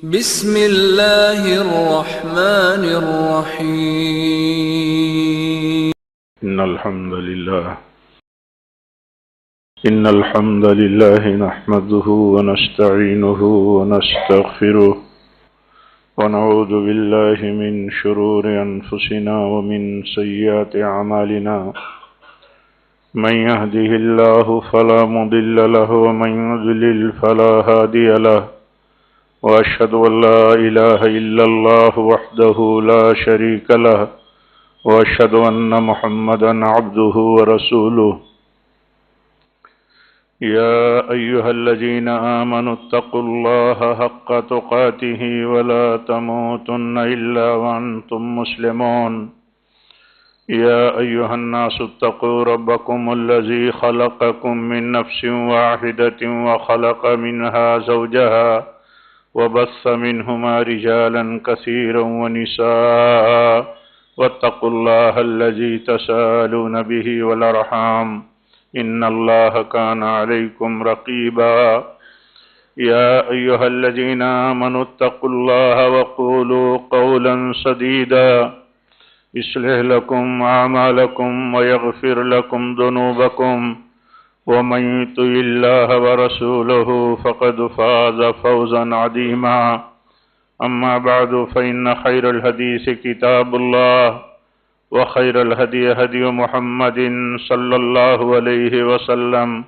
بسم اللہ الرحمن الرحیم ان الحمد للہ نحمده ونستعینه ونستغفره ونعوذ باللہ من شرور انفسنا ومن سیئات اعمالنا من يهده الله فلا مضل له ومن يضلل فلا هادي له وأشهد أن لا إله إلا الله وحده لا شريك له وأشهد أن محمدا عبده ورسوله يا أيها الذين آمنوا اتقوا الله حق تقاته ولا تموتن إلا وأنتم مسلمون يا أيها الناس اتقوا ربكم الذي خلقكم من نفس واحدة وخلق منها زوجها وبث منهما رجالا كثيرا ونساء واتقوا الله الذي تساءلون به والأرحام إن الله كان عليكم رقيبا يا أيها الذين آمنوا اتقوا الله وقولوا قولا سديدا يصلح لكم أعمالكم ويغفر لكم ذنوبكم ومن يطع الله ورسوله فقد فاز فوزا عظيما أما بعد فإن خير الحديث كتاب الله وخير الهدي هدي محمد صلى الله عليه وسلم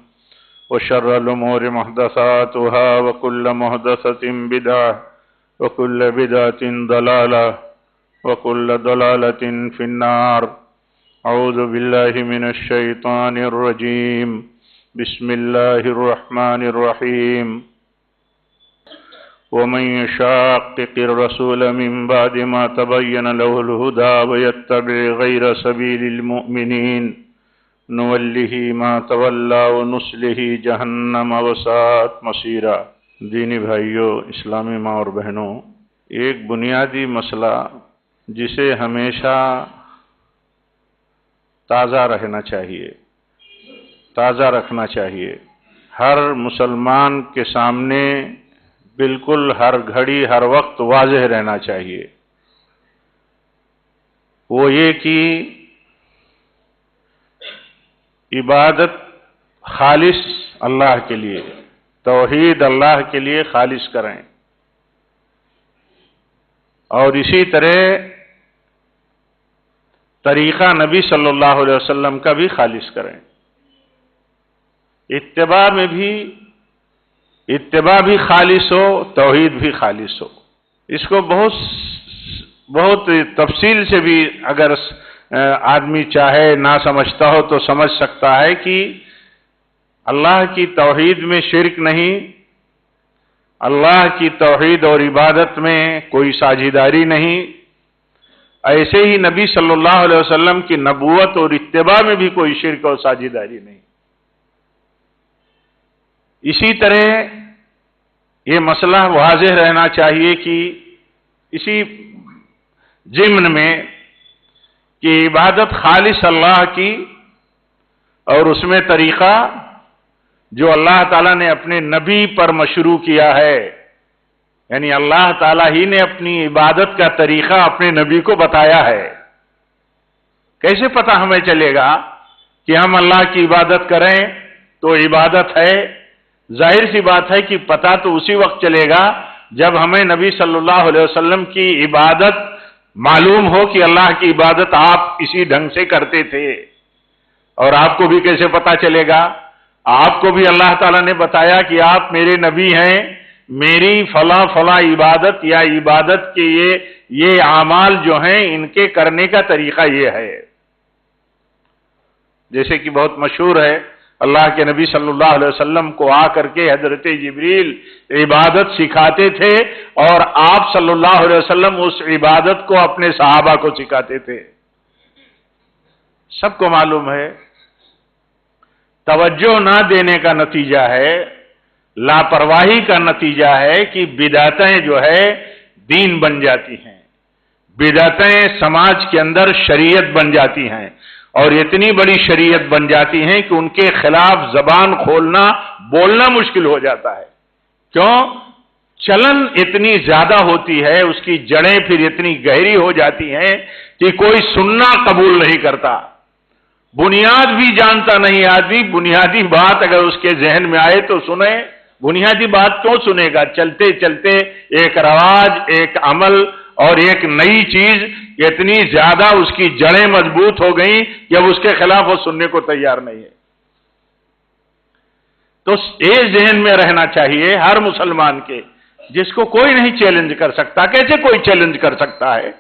وشر الأمور محدثاتها وكل محدثة بدعة وكل بدعة ضلالة وكل ضلالة في النار. أعوذ بالله من الشيطان الرجيم. بسم الله الرحمن الرحيم. ومن يشاقق الرسول من بعد ما تبين له الهدى ويتبع غير سبيل المؤمنين نوله ما تولى ونصله جہنم وساءت مصيرا. دینی بھائیوں، اسلامی ماں اور بہنوں، ایک بنیادی مسئلہ جسے ہمیشہ تازہ رہنا چاہیے، تازہ رکھنا چاہیے، ہر مسلمان کے سامنے بالکل ہر گھڑی ہر وقت واضح رہنا چاہیے، وہ یہ کہ عبادت خالص اللہ کے لیے، توحید اللہ کے لیے خالص کریں، اور اسی طرح طریقہ نبی صلی اللہ علیہ وسلم کا بھی خالص کریں. اتباع میں بھی اتباع بھی خالص ہو، توحید بھی خالص ہو. اس کو بہت تفصیل سے بھی اگر آدمی چاہے نہ سمجھتا ہو تو سمجھ سکتا ہے کہ اللہ کی توحید میں شرک نہیں، اللہ کی توحید اور عبادت میں کوئی ساجھیداری نہیں، ایسے ہی نبی صلی اللہ علیہ وسلم کی نبوت اور اتباع میں بھی کوئی شرک اور ساجھیداری نہیں. اسی طرح یہ مسئلہ واضح رہنا چاہیے کہ اسی ضمن میں کہ عبادت خالص اللہ کی، اور اس میں طریقہ جو اللہ تعالیٰ نے اپنے نبی پر مشروع کیا ہے، یعنی اللہ تعالیٰ ہی نے اپنی عبادت کا طریقہ اپنے نبی کو بتایا ہے. کیسے پتہ ہمیں چلے گا کہ ہم اللہ کی عبادت کریں تو عبادت ہے؟ ظاہر سی بات ہے کہ پتہ تو اسی وقت چلے گا جب ہمیں نبی صلی اللہ علیہ وسلم کی عبادت معلوم ہو کہ اللہ کی عبادت آپ اسی ڈھنگ سے کرتے تھے. اور آپ کو بھی کیسے پتہ چلے گا؟ آپ کو بھی اللہ تعالیٰ نے بتایا کہ آپ میرے نبی ہیں، میری فلاں فلاں عبادت یا عبادت کے یہ اعمال جو ہیں ان کے کرنے کا طریقہ یہ ہے. جیسے کہ بہت مشہور ہے، اللہ کے نبی صلی اللہ علیہ وسلم کو آ کر کے حضرت جبریل عبادت سکھاتے تھے، اور آپ صلی اللہ علیہ وسلم اس عبادت کو اپنے صحابہ کو سکھاتے تھے. سب کو معلوم ہے توجہ نہ دینے کا نتیجہ ہے، لاپرواہی کا نتیجہ ہے کہ بدعتیں جو ہے دین بن جاتی ہیں، بدعتیں سماج کے اندر شریعت بن جاتی ہیں، اور اتنی بڑی شریعت بن جاتی ہیں کہ ان کے خلاف زبان کھولنا، بولنا مشکل ہو جاتا ہے. کیوں؟ چلن اتنی زیادہ ہوتی ہے، اس کی جڑیں پھر اتنی گہری ہو جاتی ہیں کہ کوئی سننا قبول نہیں کرتا، بنیاد بھی جانتا نہیں آدمی، بنیادی بات اگر اس کے ذہن میں آئے تو سنے، بنیادی بات کیوں سنے گا؟ چلتے چلتے ایک رواج، ایک عمل اور ایک نئی چیز اتنی زیادہ اس کی جڑیں مضبوط ہو گئیں کہ اب اس کے خلاف وہ سننے کو تیار نہیں ہے۔ تو یہ ذہن میں رہنا چاہیے ہر مسلمان کے، جس کو کوئی نہیں چیلنج کر سکتا۔ کیسے کوئی چیلنج کر سکتا ہے؟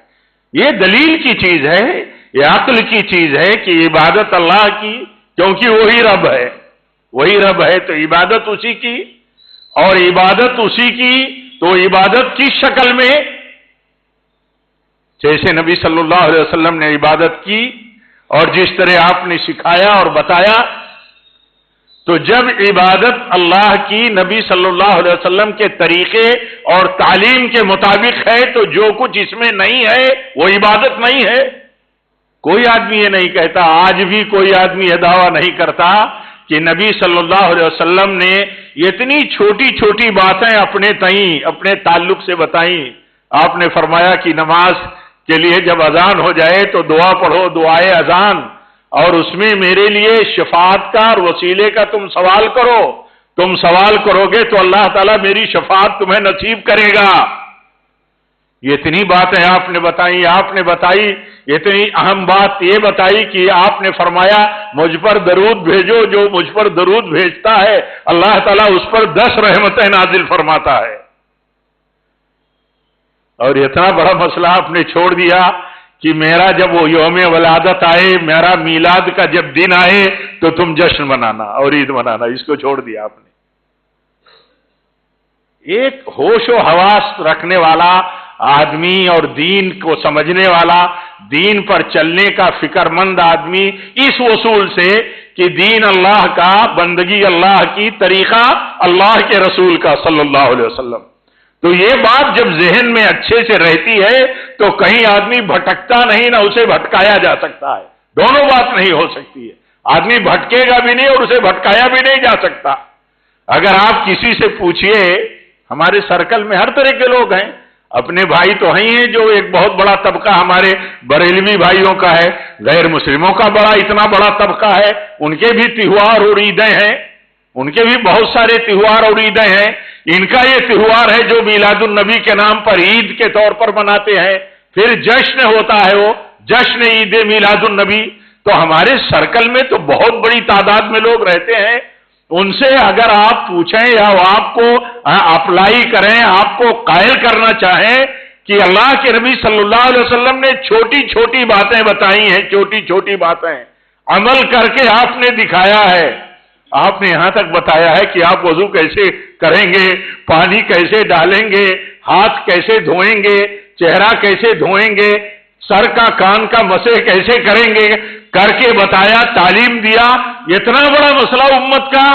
یہ دلیل کی چیز ہے، یہ عقل کی چیز ہے کہ عبادت اللہ کی، کیونکہ وہی رب ہے، وہی رب ہے تو عبادت اسی کی، اور عبادت اسی کی تو عبادت کی شکل میں، جیسے نبی صلی اللہ علیہ وسلم نے عبادت کی اور جس طرح آپ نے سکھایا اور بتایا، تو جب عبادت اللہ کی نبی صلی اللہ علیہ وسلم کے طریقے اور تعلیم کے مطابق ہے تو جو کچھ اس میں نہیں ہے وہ عبادت نہیں ہے۔ کوئی آدمی یہ نہیں کہتا، آج بھی کوئی آدمی یہ دعویٰ نہیں کرتا کہ نبی صلی اللہ علیہ وسلم نے اتنی چھوٹی چھوٹی باتیں اپنے تئیں، اپنے تعلق سے بتائیں۔ آپ نے فرمایا کہ نماز کے لیے جب اذان ہو جائے تو دعا پڑھو، دعائے اذان، اور اس میں میرے لیے شفاعت کا اور وسیلے کا تم سوال کرو، تم سوال کرو گے تو اللہ تعالیٰ میری شفاعت تمہیں نصیب کرے گا۔ یہ اتنی باتیں آپ نے بتائی، اتنی اہم بات یہ بتائی کہ آپ نے فرمایا مجھ پر درود بھیجو، جو مجھ پر درود بھیجتا ہے اللہ تعالیٰ اس پر 10 رحمتیں نازل فرماتا ہے۔ اور اتنا بڑا مسئلہ آپ نے چھوڑ دیا کہ میرا جب وہ یوم ولادت آئے، میرا میلاد کا جب دن آئے تو تم جشن منانا اور عید منانا، اس کو چھوڑ دیا آپ نے۔ ایک ہوش و حواس رکھنے والا آدمی اور دین کو سمجھنے والا، دین پر چلنے کا فکر مند آدمی اس اصول سے کہ دین اللہ کا، بندگی اللہ کی، طریقہ اللہ کے رسول کا صلی اللہ علیہ وسلم، تو یہ بات جب ذہن میں اچھے سے رہتی ہے تو کہیں آدمی بھٹکتا نہیں، نہ اسے بھٹکایا جا سکتا ہے۔ دونوں بات نہیں ہو سکتی ہے، آدمی بھٹکے گا بھی نہیں اور اسے بھٹکایا بھی نہیں جا سکتا۔ اگر آپ کسی سے پوچھئے، ہمارے سرکل میں ہر طرح کے لوگ ہیں، اپنے بھائی تو ہیں جو ایک بہت بڑا طبقہ ہمارے بریلوی بھائیوں کا ہے، غیر مسلموں کا اتنا بڑا طبقہ ہے، ان کے بھی تہوار اور عیدیں ہیں، ان کے بھی بہت سارے تہوار اور عیدیں ہیں۔ ان کا یہ تہوار ہے جو میلاد النبی کے نام پر عید کے طور پر مناتے ہیں، پھر جشن ہوتا ہے، وہ جشن عید میلاد النبی۔ تو ہمارے سرکل میں تو بہت بڑی تعداد میں لوگ رہتے ہیں، ان سے اگر آپ پوچھیں یا وہ آپ کو اپلائی کریں، آپ کو قائل کرنا چاہیں کہ اللہ کے نبی صلی اللہ علیہ وسلم نے چھوٹی چھوٹی باتیں بتائی ہیں، چھوٹی چھوٹی باتیں عمل کر کے آپ نے دکھایا ہے۔ آپ نے یہاں تک بتایا ہے کہ آپ وضو کیسے کریں گے، پانی کیسے ڈالیں گے، ہاتھ کیسے دھوئیں گے، چہرہ کیسے دھوئیں گے، سر کا کان کا مسح کیسے کریں گے، کر کے بتایا، تعلیم دیا۔ اتنا بڑا مسئلہ امت کا،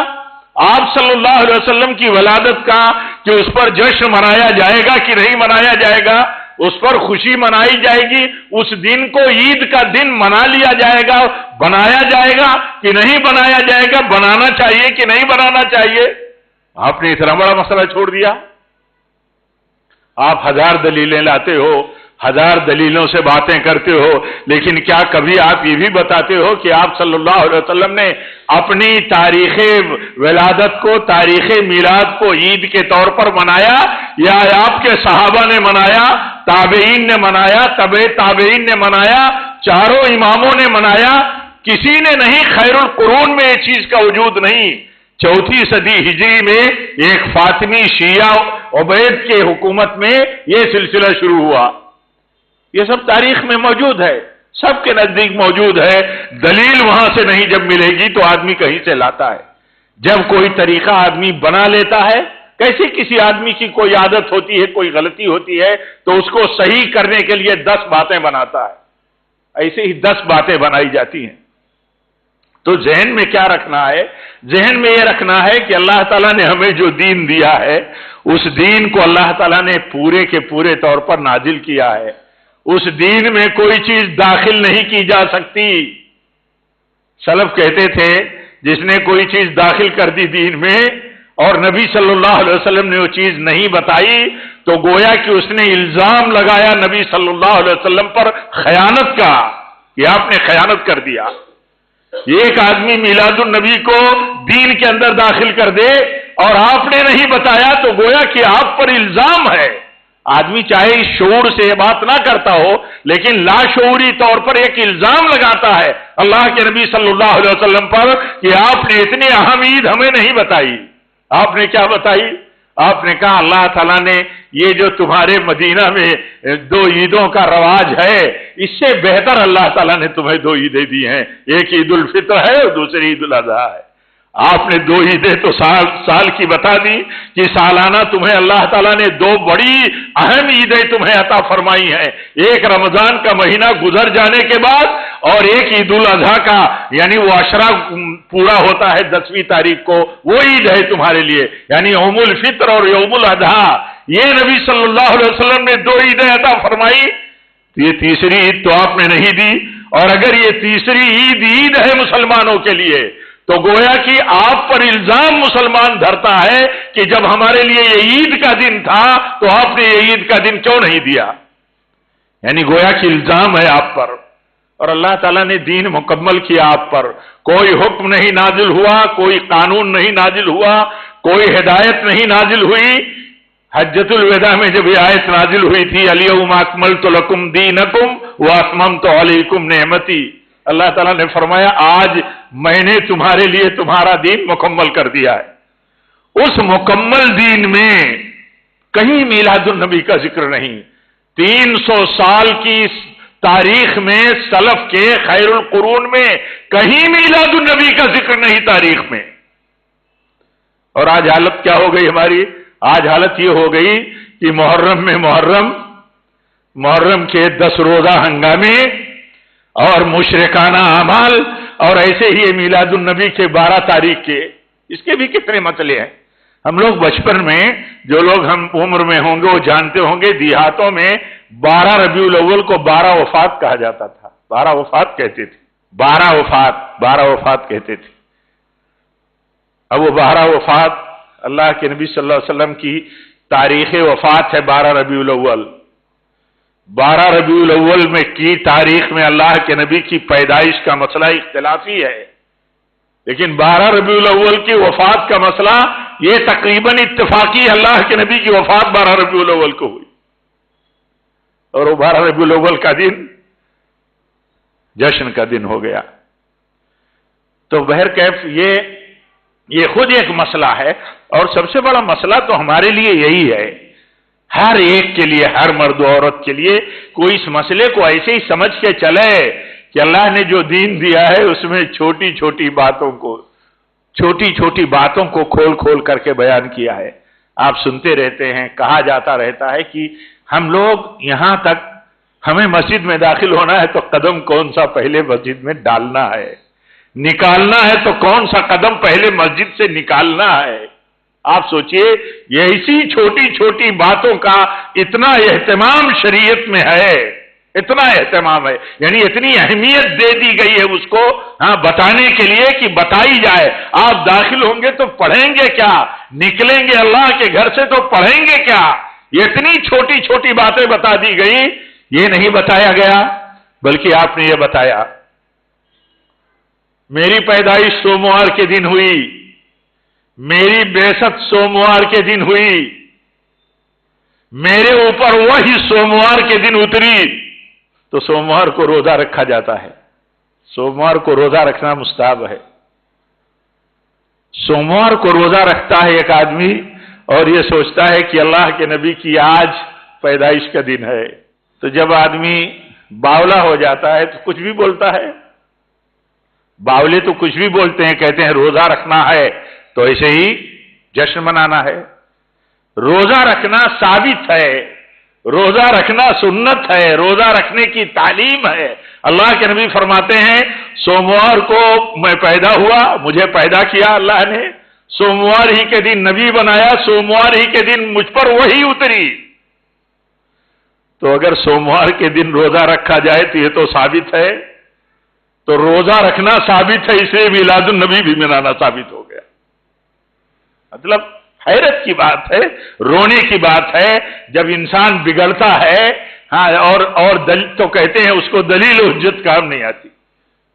آپ صلی اللہ علیہ وسلم کی ولادت کا، کہ اس پر جشن منایا جائے گا کہ نہیں منایا جائے گا، اس پر خوشی منائی جائے گی، اس دن کو عید کا دن منا لیا جائے گا، بنایا جائے گا کہ نہیں بنایا جائے گا، بنانا چاہیے کہ نہیں بنانا چاہیے۔ آپ نے اتنا بڑا مسئلہ چھوڑ دیا۔ آپ 1000 دلیلیں لاتے ہو، 1000 دلیلوں سے باتیں کرتے ہو، لیکن کیا کبھی آپ یہ بھی بتاتے ہو کہ آپ صلی اللہ علیہ وسلم نے اپنی تاریخ ولادت کو، تاریخ میلاد کو عید کے طور پر منایا، یا آپ کے صحابہ نے منایا، تابعین نے منایا، تبع تابعین نے منایا، چاروں اماموں نے منایا؟ کسی نے نہیں۔ خیر القرون میں یہ چیز کا وجود نہیں۔ 4 صدی ہجری میں ایک فاطمی شیعہ عبید کے حکومت میں یہ سلسلہ شروع ہوا۔ یہ سب تاریخ میں موجود ہے، سب کے نزدیک موجود ہے۔ دلیل وہاں سے نہیں جب ملے گی تو آدمی کہیں سے لاتا ہے۔ جب کوئی طریقہ آدمی بنا لیتا ہے، کیسے کسی آدمی کی کوئی عادت ہوتی ہے، کوئی غلطی ہوتی ہے تو اس کو صحیح کرنے کے لیے 10 باتیں بناتا ہے، ایسے ہی 10 باتیں بنائی جاتی ہیں۔ تو ذہن میں کیا رکھنا ہے؟ ذہن میں یہ رکھنا ہے کہ اللہ تعالیٰ نے ہمیں جو دین دیا ہے، اس دین کو اللہ تعالیٰ نے پورے کے پورے طور پر نازل کیا ہے۔ اس دین میں کوئی چیز داخل نہیں کی جا سکتی۔ سلف کہتے تھے جس نے کوئی چیز داخل کر دی دین میں، اور نبی صلی اللہ علیہ وسلم نے وہ چیز نہیں بتائی تو گویا کہ اس نے الزام لگایا نبی صلی اللہ علیہ وسلم پر خیانت کا کہ آپ نے خیانت کر دیا۔ ایک آدمی میلاد النبی کو دین کے اندر داخل کر دے اور آپ نے نہیں بتایا تو گویا کہ آپ پر الزام ہے۔ آدمی چاہے اس شعور سے یہ بات نہ کرتا ہو لیکن لاشعوری طور پر ایک الزام لگاتا ہے اللہ کے نبی صلی اللہ علیہ وسلم پر کہ آپ نے اتنی اہم عید ہمیں نہیں بتائی۔ آپ نے کیا بتائی؟ آپ نے کہا اللہ تعالیٰ نے یہ جو تمہارے مدینہ میں 2 عیدوں کا رواج ہے اس سے بہتر اللہ تعالیٰ نے تمہیں 2 عیدیں دی ہیں، ایک عید الفطر ہے اور دوسری عید الاضحیٰ ہے۔ آپ نے 2 عیدیں تو سال کی بتا دی کہ سالانہ تمہیں اللہ تعالیٰ نے 2 بڑی اہم عیدیں تمہیں عطا فرمائی ہیں، ایک رمضان کا مہینہ گزر جانے کے بعد اور ایک عید الاضحیٰ کا، یعنی وہ عشرہ پورا ہوتا ہے 10ویں تاریخ کو، وہ عید ہے تمہارے لیے، یعنی یوم الفطر اور یوم الاضحیٰ۔ یہ نبی صلی اللہ علیہ وسلم نے 2 عیدیں عطا فرمائی، تو یہ تیسری عید تو آپ نے نہیں دی، اور اگر یہ تیسری عید ہے مسلمانوں کے لیے تو گویا کہ آپ پر الزام مسلمان دھرتا ہے کہ جب ہمارے لیے یہ عید کا دن تھا تو آپ نے یہ عید کا دن کیوں نہیں دیا؟ یعنی گویا کہ الزام ہے آپ پر، اور اللہ تعالیٰ نے دین مکمل کیا آپ پر، کوئی حکم نہیں نازل ہوا، کوئی قانون نہیں نازل ہوا، کوئی ہدایت نہیں نازل ہوئی۔ حجۃ الوداع میں جب یہ آیت نازل ہوئی تھی الیوم اکملت لکم دینکم واتممت علیکم نعمتی، اللہ تعالیٰ نے فرمایا آج میں نے تمہارے لیے تمہارا دین مکمل کر دیا ہے۔ اس مکمل دین میں کہیں میلاد النبی کا ذکر نہیں۔ 300 سال کی تاریخ میں سلف کے خیر القرون میں کہیں میلاد النبی کا ذکر نہیں تاریخ میں۔ اور آج حالت کیا ہو گئی ہماری؟ آج حالت یہ ہو گئی کہ محرم میں محرم کے 10 روزہ ہنگامے اور مشرکانہ اعمال، اور ایسے ہی میلاد النبی کے 12 تاریخ کے، اس کے بھی کتنے مسئلے ہیں۔ ہم لوگ بچپن میں، جو لوگ ہم عمر میں ہوں گے وہ جانتے ہوں گے، دیہاتوں میں 12 ربیع الاول کو 12 وفات کہا جاتا تھا، 12 وفات کہتے تھے، 12 وفات کہتے تھے۔ اب وہ 12 وفات اللہ کے نبی صلی اللہ علیہ وسلم کی تاریخ وفات ہے 12 ربیع الاول۔ 12 ربیع الاول میں کی تاریخ میں اللہ کے نبی کی پیدائش کا مسئلہ اختلافی ہے، لیکن 12 ربیع الاول کی وفات کا مسئلہ یہ تقریباً اتفاقی اللہ کے نبی کی وفات 12 ربیع الاول کو ہوئی، اور وہ 12 ربیع الاول کا دن جشن کا دن ہو گیا۔ تو بہرکیف یہ خود ایک مسئلہ ہے، اور سب سے بڑا مسئلہ تو ہمارے لیے یہی ہے، ہر ایک کے لیے، ہر مرد و عورت کے لیے کوئی اس مسئلے کو ایسے ہی سمجھ کے چلے کہ اللہ نے جو دین دیا ہے اس میں چھوٹی چھوٹی باتوں کو کھول کر کے بیان کیا ہے۔ آپ سنتے رہتے ہیں، کہا جاتا رہتا ہے کہ ہم لوگ یہاں تک، ہمیں مسجد میں داخل ہونا ہے تو قدم کون سا پہلے مسجد میں ڈالنا ہے، نکالنا ہے تو کون سا قدم پہلے مسجد سے نکالنا ہے۔ آپ سوچئے یہ اسی چھوٹی چھوٹی باتوں کا اتنا اہتمام شریعت میں ہے، اتنا اہتمام ہے، یعنی اتنی اہمیت دے دی گئی ہے اس کو بتانے کے لیے کہ بتائی جائے۔ آپ داخل ہوں گے تو پڑھیں گے کیا، نکلیں گے اللہ کے گھر سے تو پڑھیں گے کیا، یہ اتنی چھوٹی چھوٹی باتیں بتا دی گئی۔ یہ نہیں بتایا گیا بلکہ آپ نے یہ بتایا میری پیدائش سوموار کے دن ہوئی، میری بعثت سوموار کے دن ہوئی، میرے اوپر وہی سوموار کے دن اتری، تو سوموار کو روزہ رکھا جاتا ہے، سوموار کو روزہ رکھنا مستحب ہے۔ سوموار کو روزہ رکھتا ہے ایک آدمی اور یہ سوچتا ہے کہ اللہ کے نبی کی آج پیدائش کا دن ہے، تو جب آدمی باولا ہو جاتا ہے تو کچھ بھی بولتا ہے، باولے تو کچھ بھی بولتے ہیں، کہتے ہیں روزہ رکھنا ہے تو ایسے ہی جشن منانا ہے۔ روزہ رکھنا ثابت ہے، روزہ رکھنا سنت ہے، روزہ رکھنے کی تعلیم ہے۔ اللہ کے نبی فرماتے ہیں سوموار کو میں پیدا ہوا، مجھے پیدا کیا اللہ نے، سوموار ہی کے دن نبی بنایا، سوموار ہی کے دن مجھ پر وہی اتری۔ تو اگر سوموار کے دن روزہ رکھا جائے تو یہ تو ثابت ہے، تو روزہ رکھنا ثابت ہے، اس لیے میلاد النبی بھی منانا ثابت ہو گیا۔ مطلب حیرت کی بات ہے، رونے کی بات ہے جب انسان بگڑتا ہے. ہاں اور تو کہتے ہیں اس کو دلیل و حجت کام نہیں آتی.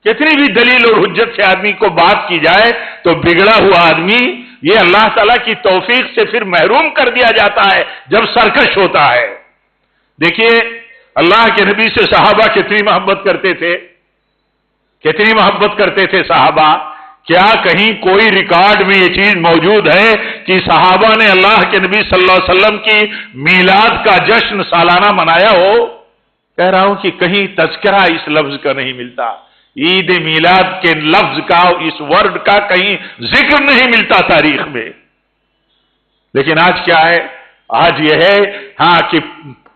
کتنی بھی دلیل اور حجت سے آدمی کو بات کی جائے تو بگڑا ہوا آدمی یہ اللہ تعالیٰ کی توفیق سے پھر محروم کر دیا جاتا ہے جب سرکش ہوتا ہے. دیکھیے اللہ کے نبی سے صحابہ کتنی محبت کرتے تھے، کتنی محبت کرتے تھے صحابہ. کیا کہیں کوئی ریکارڈ میں یہ چیز موجود ہے کہ صحابہ نے اللہ کے نبی صلی اللہ علیہ وسلم کی میلاد کا جشن سالانہ منایا ہو؟ کہہ رہا ہوں کہ کہیں تذکرہ اس لفظ کا نہیں ملتا. عید میلاد کے لفظ کا، اس ورڈ کا کہیں ذکر نہیں ملتا تاریخ میں. لیکن آج کیا ہے؟ آج یہ ہے ہاں کہ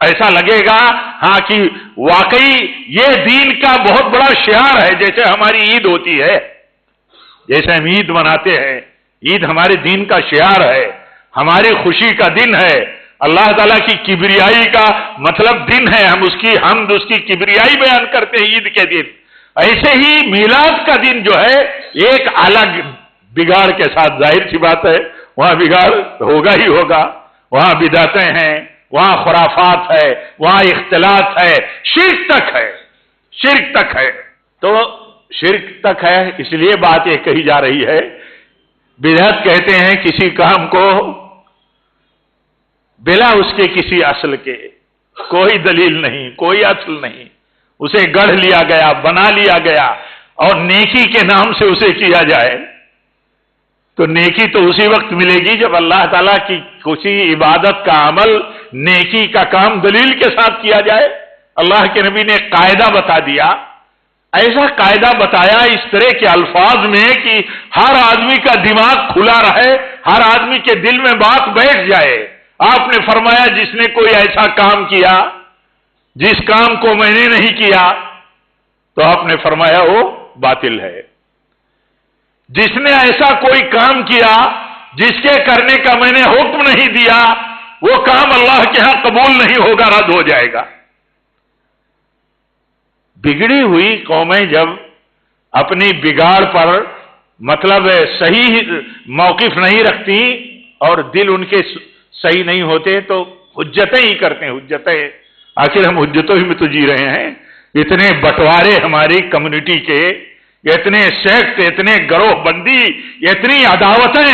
ایسا لگے گا ہاں کہ واقعی یہ دین کا بہت بڑا شعار ہے. جیسے ہماری عید ہوتی ہے، جیسے ہم عید مناتے ہیں، عید ہمارے دین کا شعار ہے، ہماری خوشی کا دن ہے، اللہ تعالیٰ کی کبریائی کا مطلب دن ہے. ہم اس کی حمد، اس کی کبریائی بیان کرتے ہیں عید کے دن. ایسے ہی میلاد کا دن جو ہے ایک الگ بگاڑ کے ساتھ، ظاہر سی بات ہے وہاں بگاڑ ہوگا ہی ہوگا. وہاں بدعتیں ہیں، وہاں خرافات ہے، وہاں اختلاط ہے، شرک تک ہے، شرک تک ہے. تو شرک تک ہے، اس لیے بات یہ کہی جا رہی ہے. بدعت کہتے ہیں کسی کام کو بلا اس کے کسی اصل کے، کوئی دلیل نہیں، کوئی اصل نہیں، اسے گڑھ لیا گیا، بنا لیا گیا اور نیکی کے نام سے اسے کیا جائے. تو نیکی تو اسی وقت ملے گی جب اللہ تعالیٰ کی کسی عبادت کا عمل، نیکی کا کام دلیل کے ساتھ کیا جائے. اللہ کے نبی نے قاعدہ بتا دیا، ایسا قاعدہ بتایا اس طرح کے الفاظ میں کہ ہر آدمی کا دماغ کھلا رہے، ہر آدمی کے دل میں بات بیٹھ جائے. آپ نے فرمایا جس نے کوئی ایسا کام کیا جس کام کو میں نے نہیں کیا تو آپ نے فرمایا وہ باطل ہے. جس نے ایسا کوئی کام کیا جس کے کرنے کا میں نے حکم نہیں دیا وہ کام اللہ کے ہاں قبول نہیں ہوگا، رد ہو جائے گا. بگڑی ہوئی قومیں جب اپنی بگاڑ پر مطلب صحیح موقف نہیں رکھتی اور دل ان کے صحیح نہیں ہوتے تو حجتیں ہی کرتے ہیں، حجتیں. آخر ہم حجتوں ہی میں تو جی رہے ہیں. اتنے بٹوارے ہماری کمیونٹی کے، اتنے سیکٹ، اتنے گروہ بندی، اتنی عداوتیں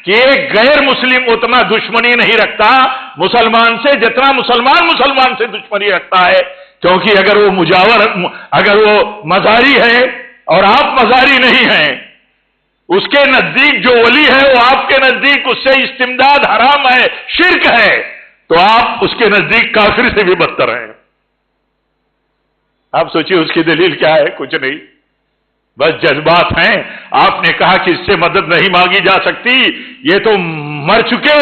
کہ ایک غیر مسلم اتنا دشمنی نہیں رکھتا مسلمان سے جتنا مسلمان سے دشمنی رکھتا ہے. کیونکہ اگر وہ اگر وہ مزاری ہے اور آپ مزاری نہیں ہیں، اس کے نزدیک جو ولی ہے وہ آپ کے نزدیک اس سے استمداد حرام ہے، شرک ہے، تو آپ اس کے نزدیک کافر سے بھی بدتر ہیں. آپ سوچیے اس کی دلیل کیا ہے؟ کچھ نہیں، بس جذبات ہیں. آپ نے کہا کہ اس سے مدد نہیں مانگی جا سکتی، یہ تو مر چکے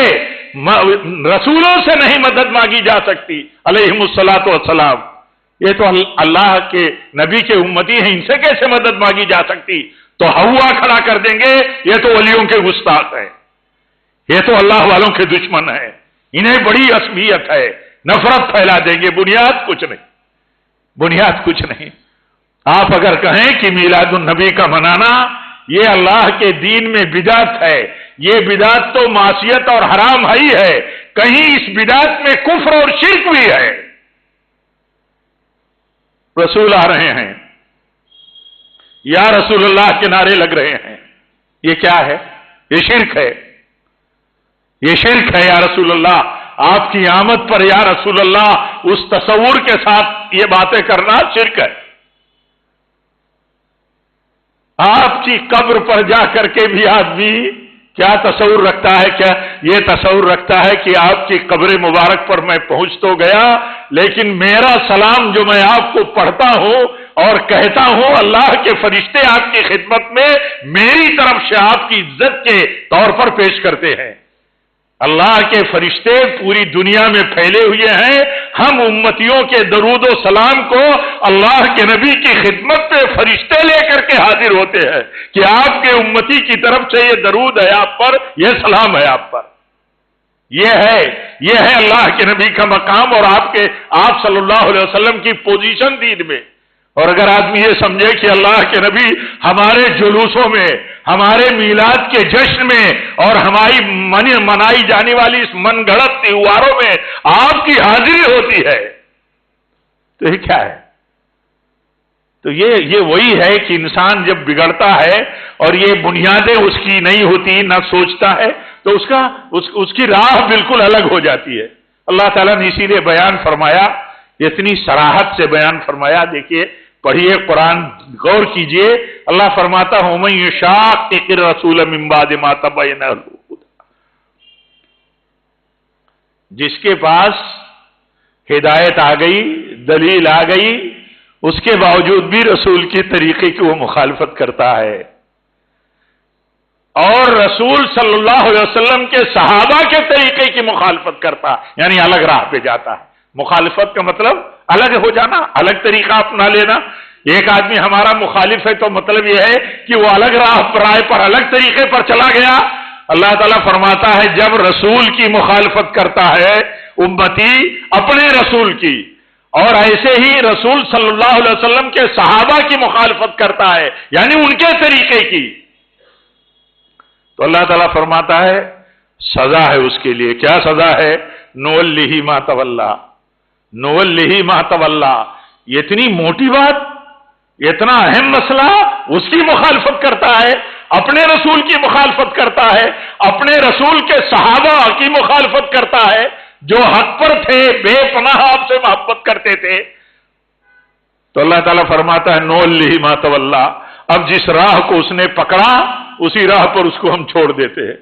رسولوں سے نہیں مدد مانگی جا سکتی علیہم الصلاۃ والسلام. یہ تو اللہ کے نبی کے امتی ہیں، ان سے کیسے مدد مانگی جا سکتی؟ تو ہوا کھڑا کر دیں گے یہ تو ولیوں کے گستاخ ہیں، یہ تو اللہ والوں کے دشمن ہیں، انہیں بڑی عصبیت ہے، نفرت پھیلا دیں گے. بنیاد کچھ نہیں، بنیاد کچھ نہیں. آپ اگر کہیں کہ میلاد النبی کا منانا یہ اللہ کے دین میں بدعت ہے، یہ بدعت تو معصیت اور حرام ہی ہے، کہیں اس بدعت میں کفر اور شرک بھی ہے. رسول آ رہے ہیں، یا رسول اللہ کے نعرے لگ رہے ہیں، یہ کیا ہے؟ یہ شرک ہے، یہ شرک ہے. یا رسول اللہ، آپ کی آمد پر یا رسول اللہ اس تصور کے ساتھ یہ باتیں کرنا شرک ہے. آپ کی قبر پر جا کر کے بھی آدمی کیا تصور رکھتا ہے؟ کیا یہ تصور رکھتا ہے کہ آپ کی قبر مبارک پر میں پہنچ تو گیا لیکن میرا سلام جو میں آپ کو پڑھتا ہوں اور کہتا ہوں اللہ کے فرشتے آپ کی خدمت میں میری طرف سے آپ کی عزت کے طور پر پیش کرتے ہیں. اللہ کے فرشتے پوری دنیا میں پھیلے ہوئے ہیں، ہم امتیوں کے درود و سلام کو اللہ کے نبی کی خدمت میں فرشتے لے کر کے حاضر ہوتے ہیں کہ آپ کے امتی کی طرف سے یہ درود ہے آپ پر، یہ سلام ہے آپ پر. یہ ہے اللہ کے نبی کا مقام اور آپ صلی اللہ علیہ وسلم کی پوزیشن دین میں. اور اگر آدمی یہ سمجھے کہ اللہ کے نبی ہمارے جلوسوں میں، ہمارے میلاد کے جشن میں اور ہماری منائی جانے والی اس من گھڑت تہواروں میں آپ کی حاضری ہوتی ہے، تو یہ کیا ہے؟ تو یہ وہی ہے کہ انسان جب بگڑتا ہے اور یہ بنیادیں اس کی نہیں ہوتی، نہ سوچتا ہے، تو اس کی راہ بالکل الگ ہو جاتی ہے۔ اللہ تعالیٰ نے اسی لیے بیان فرمایا، اتنی صراحت سے بیان فرمایا۔ دیکھیے، پڑھیے قرآن، غور کیجئے۔ اللہ فرماتا ہے وَمَن يُشَاقِقِ الرَّسُولَ مِن بَعْدِ مَا تَبَيَّنَ لَهُ الْهُدَىٰ، جس کے پاس ہدایت آ گئی، دلیل آ گئی، اس کے باوجود بھی رسول کے طریقے کی وہ مخالفت کرتا ہے، اور رسول صلی اللہ علیہ وسلم کے صحابہ کے طریقے کی مخالفت کرتا، یعنی الگ راہ پہ جاتا ہے۔ مخالفت کا مطلب الگ ہو جانا، الگ طریقہ اپنا لینا۔ ایک آدمی ہمارا مخالف ہے تو مطلب یہ ہے کہ وہ الگ راہ پر الگ طریقے پر چلا گیا۔ اللہ تعالیٰ فرماتا ہے جب رسول کی مخالفت کرتا ہے امتی اپنے رسول کی، اور ایسے ہی رسول صلی اللہ علیہ وسلم کے صحابہ کی مخالفت کرتا ہے، یعنی ان کے طریقے کی، تو اللہ تعالیٰ فرماتا ہے سزا ہے اس کے لیے۔ کیا سزا ہے؟ نوَلِّهِ مَا تَوَلَّىٰ، نوَلِّهِ مَا تَوَلَّىٰ۔ یہ اتنی موٹی بات، اتنا اہم مسئلہ، اس کی مخالفت کرتا ہے، اپنے رسول کی مخالفت کرتا ہے، اپنے رسول کے صحابہ کی مخالفت کرتا ہے جو حق پر تھے، بے پناہ آپ سے محبت کرتے تھے۔ تو اللہ تعالیٰ فرماتا ہے نوَلِّهِ مَا تَوَلَّىٰ، اب جس راہ کو اس نے پکڑا اسی راہ پر اس کو ہم چھوڑ دیتے ہیں۔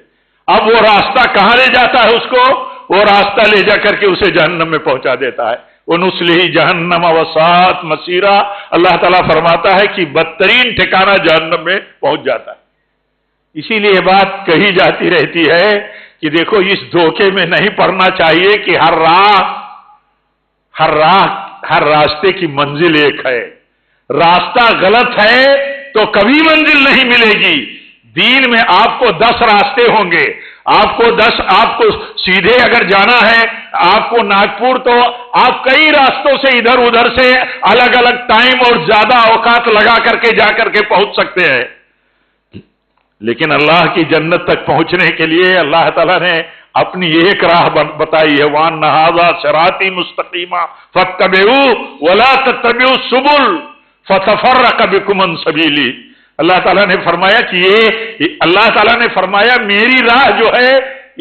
اب وہ راستہ کہاں لے جاتا ہے اس کو؟ وہ راستہ لے جا کر کے اسے جہنم میں پہنچا دیتا ہے۔ وَنُصْلِهِ جَهَنَّمَ وَسَاءَتْ مَصِيرًا، اللہ تعالیٰ فرماتا ہے کہ بدترین ٹھکانہ جہنم میں پہنچ جاتا ہے۔ اسی لیے بات کہی جاتی رہتی ہے کہ دیکھو اس دھوکے میں نہیں پڑنا چاہیے کہ ہر راستے کی منزل ایک ہے۔ راستہ غلط ہے تو کبھی منزل نہیں ملے گی۔ دین میں آپ کو 10 راستے ہوں گے، آپ کو سیدھے اگر جانا ہے آپ کو ناگپور، تو آپ کئی راستوں سے ادھر ادھر سے الگ الگ ٹائم اور زیادہ اوقات لگا کر کے جا کر کے پہنچ سکتے ہیں، لیکن اللہ کی جنت تک پہنچنے کے لیے اللہ تعالیٰ نے اپنی ایک راہ بتائی ہے۔ وَأَنَّ هَٰذَا صِرَاطِي مُسْتَقِيمًا فَاتَّبِعُوهُ وَلَا تَتَّبِعُوا السُّبُلَ فَتَفَرَّقَ بِكُمْ عَن سَبِيلِهِ۔ اللہ تعالیٰ نے فرمایا کہ اللہ تعالیٰ نے فرمایا میری راہ جو ہے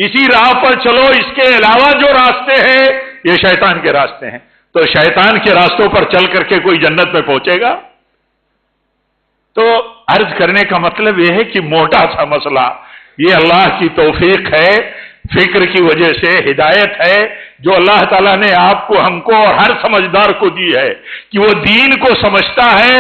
اسی راہ پر چلو، اس کے علاوہ جو راستے ہیں یہ شیطان کے راستے ہیں۔ تو شیطان کے راستوں پر چل کر کے کوئی جنت میں پہنچے گا؟ تو عرض کرنے کا مطلب یہ ہے کہ موٹا سا مسئلہ، یہ اللہ کی توفیق ہے، فکر کی وجہ سے ہدایت ہے جو اللہ تعالیٰ نے آپ کو، ہم کو اور ہر سمجھدار کو دی ہے کہ وہ دین کو سمجھتا ہے،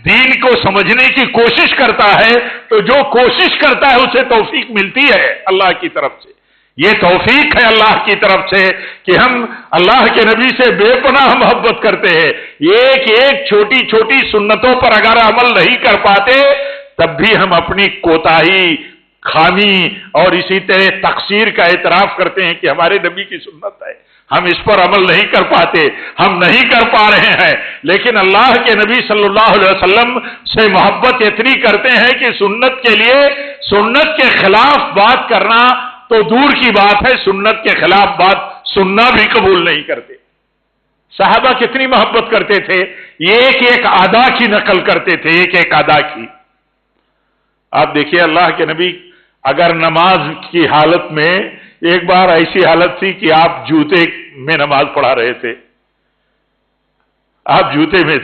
دین کو سمجھنے کی کوشش کرتا ہے، تو جو کوشش کرتا ہے اسے توفیق ملتی ہے اللہ کی طرف سے۔ یہ توفیق ہے اللہ کی طرف سے کہ ہم اللہ کے نبی سے بے پناہ محبت کرتے ہیں۔ ایک ایک چھوٹی چھوٹی سنتوں پر اگر عمل نہیں کر پاتے تب بھی ہم اپنی کوتاہی، خامی اور اسی طرح تقصیر کا اعتراف کرتے ہیں کہ ہمارے نبی کی سنت ہے، ہم اس پر عمل نہیں کر پاتے، ہم نہیں کر پا رہے ہیں، لیکن اللہ کے نبی صلی اللہ علیہ وسلم سے محبت اتنی کرتے ہیں کہ سنت کے لیے، سنت کے خلاف بات کرنا تو دور کی بات ہے، سنت کے خلاف بات سننا بھی قبول نہیں کرتے۔ صحابہ کتنی محبت کرتے تھے، ایک ایک ادا کی نقل کرتے تھے، ایک ایک ادا کی۔ آپ دیکھیے اللہ کے نبی اگر نماز کی حالت میں، ایک بار ایسی حالت تھی کہ آپ جوتے میں نماز پڑھا رہے تھے، آپ جوتے میں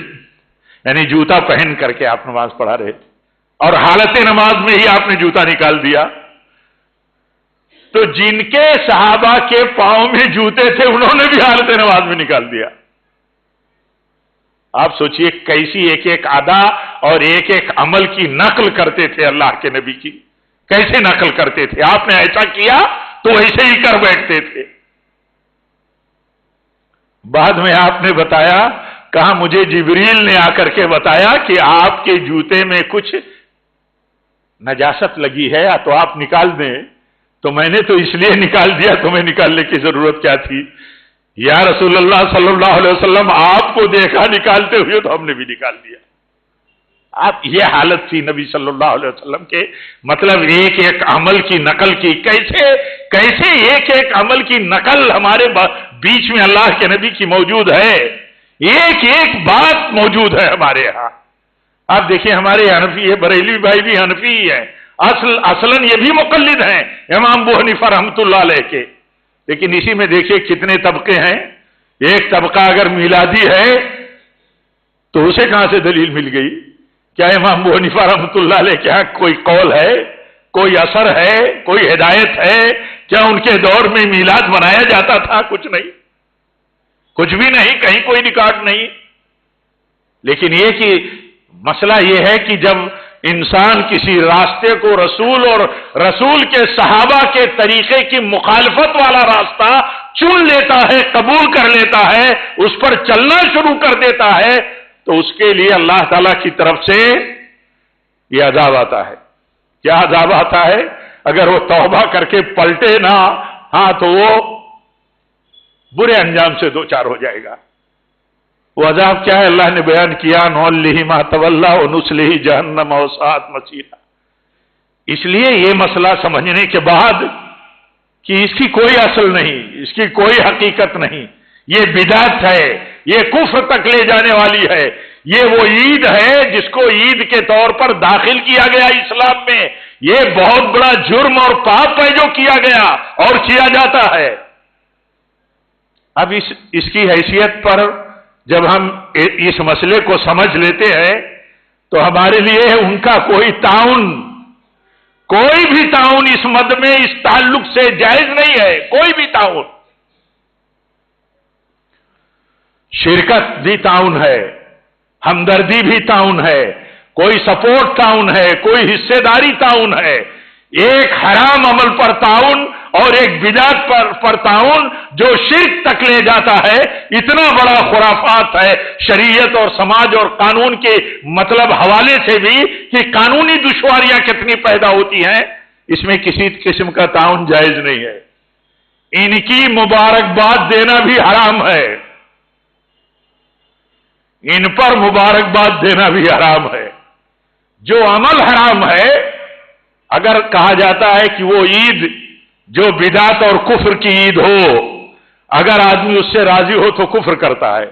یعنی جوتا پہن کر کے آپ نماز پڑھا رہے تھے، اور حالت نماز میں ہی آپ نے جوتا نکال دیا، تو جن کے صحابہ کے پاؤں میں جوتے تھے انہوں نے بھی حالت نماز میں نکال دیا۔ آپ سوچئے کیسی ایک ایک ادا اور ایک ایک عمل کی نقل کرتے تھے اللہ کے نبی کی، کیسے نقل کرتے تھے؟ آپ نے ایسا کیا تو ایسے ہی کر بیٹھتے تھے۔ بعد میں آپ نے بتایا، کہا مجھے جبریل نے آ کر کے بتایا کہ آپ کے جوتے میں کچھ نجاست لگی ہے تو آپ نکال دیں، تو میں نے تو اس لیے نکال دیا، تمہیں نکالنے کی ضرورت کیا تھی؟ یا رسول اللہ صلی اللہ علیہ وسلم آپ کو دیکھا نکالتے ہوئے تو ہم نے بھی نکال دیا. آپ یہ حالت تھی نبی صلی اللہ علیہ وسلم کے. مطلب ایک ایک عمل کی نقل کی. کیسے ایک ایک عمل کی نقل ہمارے بیچ میں اللہ کے نبی کی موجود ہے. ایک ایک بات موجود ہے ہمارے ہاں. آپ دیکھیں ہمارے حنفی ہے، بریلوی بھائی بھی حنفی ہی ہے، اصلاً یہ بھی مقلد ہیں امام ابو حنیفہ رحمۃ اللہ علیہ کے. لیکن اسی میں دیکھیے کتنے طبقے ہیں. ایک طبقہ اگر میلادی ہے تو اسے کہاں سے دلیل مل گئی؟ کیا امام ابو حنیفہ رحمۃ اللہ علیہ کے یہاں کوئی قول ہے، کوئی اثر ہے، کوئی ہدایت ہے؟ کیا ان کے دور میں میلاد منایا جاتا تھا؟ کچھ نہیں، کچھ بھی نہیں، کہیں کوئی ریکارڈ نہیں. لیکن یہ کہ مسئلہ یہ ہے کہ جب انسان کسی راستے کو رسول اور رسول کے صحابہ کے طریقے کی مخالفت والا راستہ چن لیتا ہے، قبول کر لیتا ہے، اس پر چلنا شروع کر دیتا ہے، تو اس کے لیے اللہ تعالی کی طرف سے یہ عذاب آتا ہے. کیا عذاب آتا ہے؟ اگر وہ توبہ کر کے پلٹے نہ ہاں تو وہ برے انجام سے دوچار ہو جائے گا. وہ عذاب کیا ہے؟ اللہ نے بیان کیا، نُوَلِّهِ مَا تَوَلَّىٰ وَنُصْلِهِ جَهَنَّمَ وَسَاءَتْ مَصِيرًا. اس لیے یہ مسئلہ سمجھنے کے بعد کہ اس کی کوئی اصل نہیں، اس کی کوئی حقیقت نہیں، یہ بدعت ہے، یہ کفر تک لے جانے والی ہے. یہ وہ عید ہے جس کو عید کے طور پر داخل کیا گیا اسلام میں. یہ بہت بڑا جرم اور پاپ ہے جو کیا گیا اور کیا جاتا ہے. اب اس کی حیثیت پر جب ہم اس مسئلے کو سمجھ لیتے ہیں تو ہمارے لیے ان کا کوئی تعاون، کوئی بھی تعاون اس مد میں اس تعلق سے جائز نہیں ہے. کوئی بھی تعاون، شرکت بھی تعاون ہے، ہمدردی بھی تعاون ہے، کوئی سپورٹ تعاون ہے، کوئی حصے داری تعاون ہے. ایک حرام عمل پر تعاون اور ایک بدعت پر تعاون جو شرک تک لے جاتا ہے. اتنا بڑا خرافات ہے شریعت اور سماج اور قانون کے مطلب حوالے سے بھی کہ قانونی دشواریاں کتنی پیدا ہوتی ہیں. اس میں کسی قسم کا تعاون جائز نہیں ہے. ان کی مبارکباد دینا بھی حرام ہے، ان پر مبارکباد دینا بھی حرام ہے. جو عمل حرام ہے، اگر کہا جاتا ہے کہ وہ عید جو بدعت اور کفر کی عید ہو، اگر آدمی اس سے راضی ہو تو کفر کرتا ہے،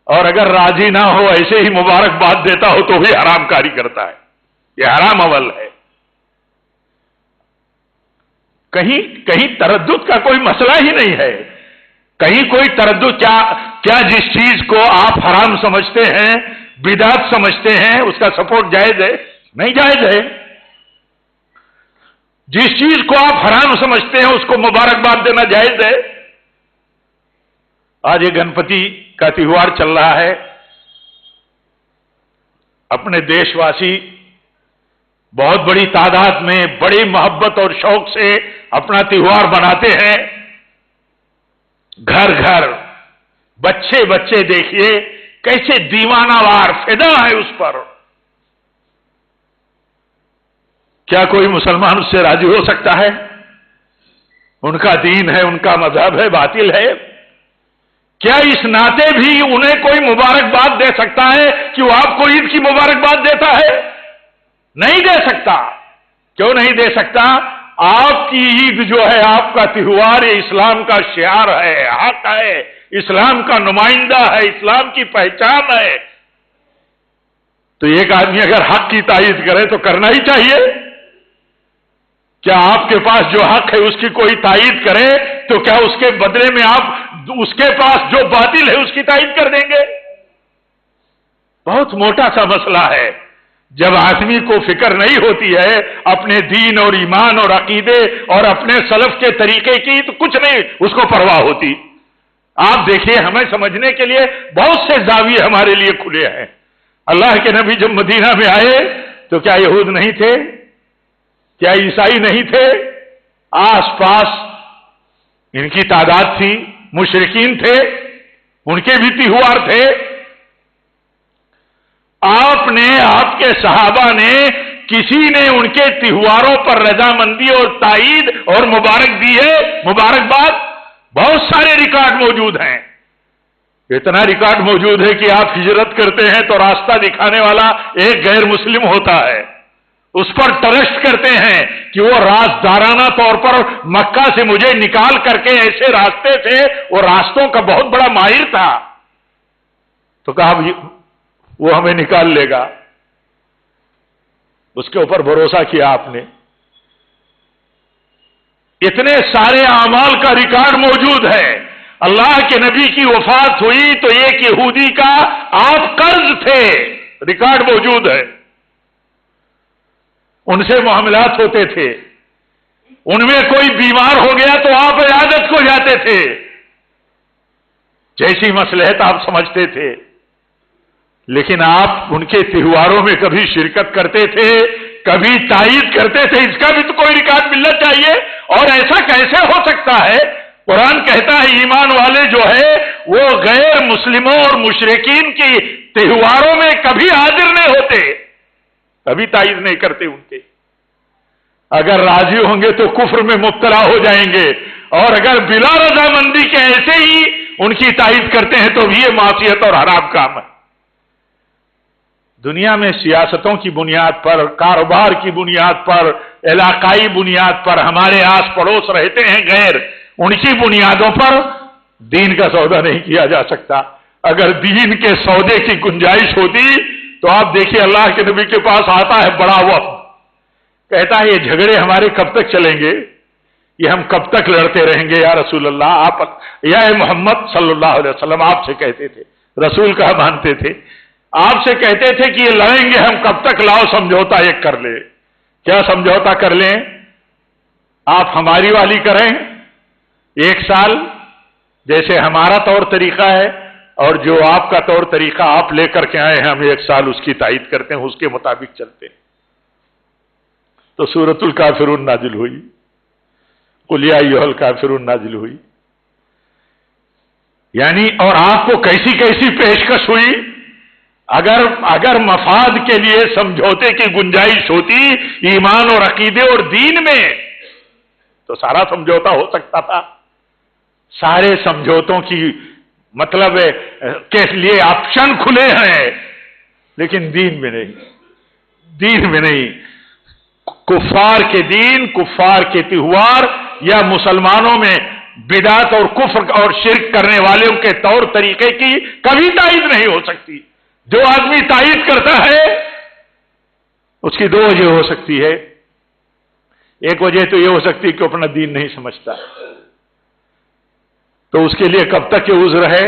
اور اگر راضی نہ ہو ایسے ہی مبارکباد دیتا ہو تو بھی حرام کاری کرتا ہے. یہ حرام عمل ہے. کہیں تردد کا کوئی مسئلہ ہی نہیں ہے. کہیں کوئی تردد کیا جس چیز کو آپ حرام سمجھتے ہیں، بدعت سمجھتے ہیں، اس کا سپورٹ جائز ہے؟ نہیں جائز ہے. جس چیز کو آپ حرام سمجھتے ہیں اس کو مبارکباد دینا جائز ہے. آج یہ گنپتی کا تہوار چل رہا ہے. اپنے دیش واسی بہت بڑی تعداد میں بڑی محبت اور شوق سے اپنا تہوار مناتے ہیں. گھر گھر بچے دیکھیے کیسے دیوانہ وار فدا ہے اس پر. کیا کوئی مسلمان اس سے راضی ہو سکتا ہے؟ ان کا دین ہے، ان کا مذہب ہے، باطل ہے. کیا اس ناطے بھی انہیں کوئی مبارکباد دے سکتا ہے کہ وہ آپ کو عید کی مبارکباد دیتا ہے؟ نہیں دے سکتا. کیوں نہیں دے سکتا؟ آپ کی عید جو ہے، آپ کا تہوار، یہ اسلام کا شعار ہے، حق ہے، اسلام کا نمائندہ ہے، اسلام کی پہچان ہے. تو ایک آدمی اگر حق کی تائید کرے تو کرنا ہی چاہیے. کیا آپ کے پاس جو حق ہے اس کی کوئی تائید کرے تو کیا اس کے بدلے میں آپ اس کے پاس جو باطل ہے اس کی تائید کر دیں گے؟ بہت موٹا سا مسئلہ ہے. جب آدمی کو فکر نہیں ہوتی ہے اپنے دین اور ایمان اور عقیدے اور اپنے سلف کے طریقے کی تو کچھ نہیں اس کو پرواہ ہوتی. آپ دیکھیے ہمیں سمجھنے کے لیے بہت سے زاویے ہمارے لیے کھلے ہیں. اللہ کے نبی جب مدینہ میں آئے تو کیا یہود نہیں تھے؟ کیا عیسائی نہیں تھے؟ آس پاس ان کی تعداد تھی، مشرکین تھے، ان کے بھی تہوار تھے. آپ نے، آپ کے صحابہ نے، کسی نے ان کے تہواروں پر رضامندی اور تائید اور مبارک دی ہے؟ مبارکباد بہت سارے ریکارڈ موجود ہیں. اتنا ریکارڈ موجود ہے کہ آپ ہجرت کرتے ہیں تو راستہ دکھانے والا ایک غیر مسلم ہوتا ہے، اس پر ٹرسٹ کرتے ہیں کہ وہ رازدارانہ طور پر مکہ سے مجھے نکال کر کے ایسے راستے سے، وہ راستوں کا بہت بڑا ماہر تھا، تو کہا وہ ہمیں نکال لے گا. اس کے اوپر بھروسہ کیا آپ نے. اتنے سارے اعمال کا ریکارڈ موجود ہے. اللہ کے نبی کی وفات ہوئی تو ایک یہودی کا آپ قرض تھے، ریکارڈ موجود ہے. ان سے معاملات ہوتے تھے، ان میں کوئی بیمار ہو گیا تو آپ عیادت کو جاتے تھے، جیسی مصلحت آپ سمجھتے تھے. لیکن آپ ان کے تہواروں میں کبھی شرکت کرتے تھے، کبھی تائید کرتے تھے. اس کا بھی تو کوئی ریکارڈ ملنا چاہیے. اور ایسا کیسے ہو سکتا ہے؟ قرآن کہتا ہے ایمان والے جو ہے وہ غیر مسلموں اور مشرکین کی تہواروں میں کبھی حاضر نہیں ہوتے، کبھی تائید نہیں کرتے ان کے. اگر راضی ہوں گے تو کفر میں مبتلا ہو جائیں گے، اور اگر بلا رضامندی کے ایسے ہی ان کی تائید کرتے ہیں تو یہ معصیت اور حرام کام ہے. دنیا میں سیاستوں کی بنیاد پر، کاروبار کی بنیاد پر، علاقائی بنیاد پر ہمارے آس پڑوس رہتے ہیں غیر، ان کی بنیادوں پر دین کا سودا نہیں کیا جا سکتا. اگر دین کے سودے کی گنجائش ہوتی تو آپ دیکھیے اللہ کے نبی کے پاس آتا ہے بڑا وقت، کہتا ہے یہ جھگڑے ہمارے کب تک چلیں گے، یہ ہم کب تک لڑتے رہیں گے یا رسول اللہ. آپ یا محمد صلی اللہ علیہ وسلم آپ سے کہتے تھے، رسول کا مانتے تھے، آپ سے کہتے تھے کہ یہ لڑیں گے ہم کب تک، لاؤ سمجھوتا ایک کر لے. کیا سمجھوتا کر لیں؟ آپ ہماری والی کریں 1 سال، جیسے ہمارا طور طریقہ ہے، اور جو آپ کا طور طریقہ آپ لے کر کے آئے ہیں ہم 1 سال اس کی تائید کرتے ہیں، اس کے مطابق چلتے ہیں. تو سورۃ الکافرون نازل ہوئی، قل یا ایھا الکافرون نازل ہوئی. یعنی اور آپ کو کیسی کیسی پیشکش ہوئی. اگر مفاد کے لیے سمجھوتے کی گنجائش ہوتی ایمان اور عقیدے اور دین میں تو سارا سمجھوتا ہو سکتا تھا. سارے سمجھوتوں کی مطلب کے لیے آپشن کھلے ہیں، لیکن دین میں نہیں. دین میں نہیں. کفار کے دین، کفار کے تہوار یا مسلمانوں میں بدعت اور کفر اور شرک کرنے والوں کے طور طریقے کی کبھی تائید نہیں ہو سکتی. جو آدمی تائید کرتا ہے اس کی 2 وجہ ہو سکتی ہے. ایک وجہ تو یہ ہو سکتی ہے کہ اپنا دین نہیں سمجھتا، تو اس کے لیے کب تک یہ عذر ہے،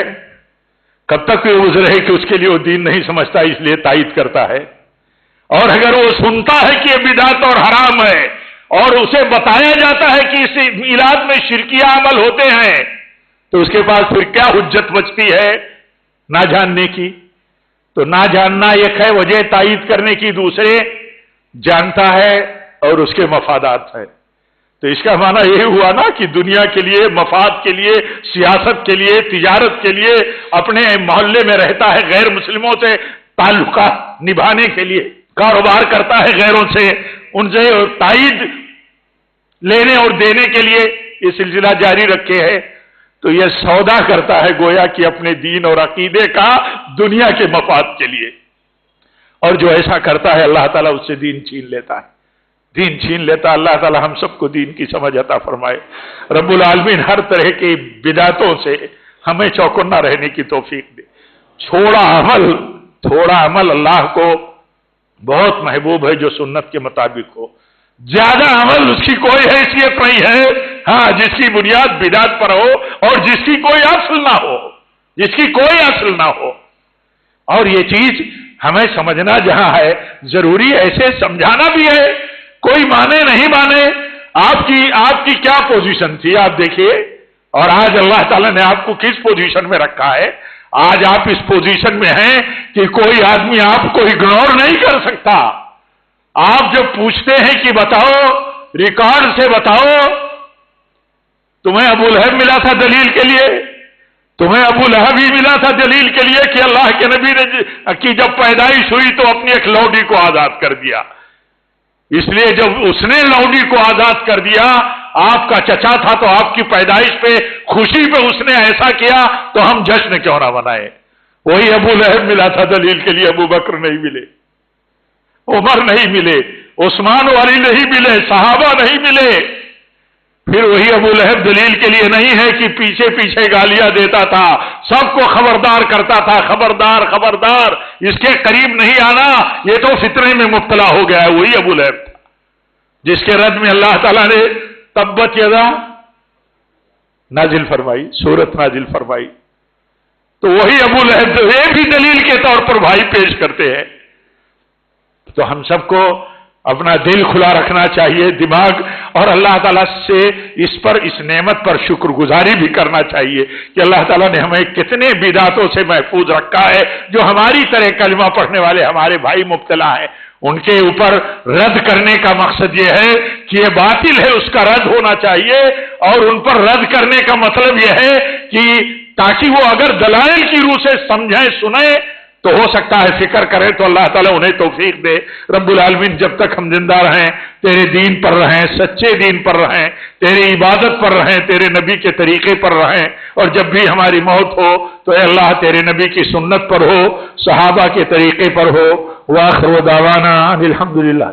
کب تک یہ عذر ہے کہ اس کے لیے وہ دین نہیں سمجھتا اس لیے تائید کرتا ہے. اور اگر وہ سنتا ہے کہ یہ بدعت اور حرام ہے اور اسے بتایا جاتا ہے کہ اس میلاد میں شرکیہ عمل ہوتے ہیں تو اس کے پاس پھر کیا حجت بچتی ہے نہ جاننے کی. تو نہ جاننا ایک ہے وجہ تائید کرنے کی، دوسرے جانتا ہے اور اس کے مفادات ہیں. تو اس کا معنی یہ ہوا نا کہ دنیا کے لیے، مفاد کے لیے، سیاست کے لیے، تجارت کے لیے اپنے محلے میں رہتا ہے، غیر مسلموں سے تعلقات نبھانے کے لیے کاروبار کرتا ہے، غیروں سے ان سے تائید لینے اور دینے کے لیے یہ سلسلہ جاری رکھے ہے. تو یہ سودا کرتا ہے گویا کہ اپنے دین اور عقیدے کا دنیا کے مفاد کے لیے. اور جو ایسا کرتا ہے اللہ تعالیٰ اس سے دین چھین لیتا ہے، دین چھین لیتا. اللہ تعالیٰ ہم سب کو دین کی سمجھ عطا فرمائے. رب العالمین ہر طرح کی بدعتوں سے ہمیں چوکنا رہنے کی توفیق دے. تھوڑا عمل اللہ کو بہت محبوب ہے جو سنت کے مطابق ہو. زیادہ عمل اس کی کوئی حیثیت نہیں ہے. ہاں، جس کی بنیاد بدعت پر ہو اور جس کی کوئی اصل نہ ہو، جس کی کوئی اصل نہ ہو. اور یہ چیز ہمیں سمجھنا جہاں ہے ضروری ایسے سمجھانا بھی ہے. کوئی مانے نہیں مانے، آپ کی کیا پوزیشن تھی آپ دیکھیے، اور آج اللہ تعالیٰ نے آپ کو کس پوزیشن میں رکھا ہے. آج آپ اس پوزیشن میں ہیں کہ کوئی آدمی آپ کو اگنور نہیں کر سکتا. آپ جب پوچھتے ہیں کہ بتاؤ، ریکارڈ سے بتاؤ، تمہیں ابو لہب ملا تھا دلیل کے لیے، تمہیں ابو لہب ہی ملا تھا دلیل کے لیے کہ اللہ کے نبی نے کی جب پیدائش ہوئی تو اپنی ایک لوڈی کو آزاد کر دیا. اس لیے جب اس نے لوڈی کو آزاد کر دیا آپ کا چچا تھا تو آپ کی پیدائش پہ خوشی پہ اس نے ایسا کیا تو ہم جشن کیوں نہ منائے؟ وہی ابو لہب ملا تھا دلیل کے لیے، ابو بکر نہیں ملے، عمر نہیں ملے، عثمان و علی نہیں ملے، صحابہ نہیں ملے۔ پھر وہی ابو لہب دلیل کے لیے نہیں ہے کہ پیچھے پیچھے گالیاں دیتا تھا، سب کو خبردار کرتا تھا، خبردار خبردار اس کے قریب نہیں آنا، یہ تو فتنے میں مبتلا ہو گیا ہے۔ وہی ابو لہب تھا جس کے رد میں اللہ تعالیٰ نے تبت یدا نازل فرمائی، سورت نازل فرمائی۔ تو وہی ابو لہب یہ بھی دلیل کے طور پر بھائی پیش کرتے ہیں۔ تو ہم سب کو اپنا دل کھلا رکھنا چاہیے، دماغ، اور اللہ تعالیٰ سے اس نعمت پر شکر گزاری بھی کرنا چاہیے کہ اللہ تعالیٰ نے ہمیں کتنے بدعتوں سے محفوظ رکھا ہے۔ جو ہماری طرح کلمہ پڑھنے والے ہمارے بھائی مبتلا ہیں، ان کے اوپر رد کرنے کا مقصد یہ ہے کہ یہ باطل ہے، اس کا رد ہونا چاہیے، اور ان پر رد کرنے کا مطلب یہ ہے کہ تاکہ وہ اگر دلائل کی روح سے سمجھیں، سنیں، تو ہو سکتا ہے فکر کریں تو اللہ تعالیٰ انہیں توفیق دے۔ رب العالمین جب تک ہم زندہ رہیں تیرے دین پر رہیں، سچے دین پر رہیں، تیری عبادت پر رہیں، تیرے نبی کے طریقے پر رہیں، اور جب بھی ہماری موت ہو تو اے اللہ تیرے نبی کی سنت پر ہو، صحابہ کے طریقے پر ہو۔ وآخر دعوانا الحمدللہ۔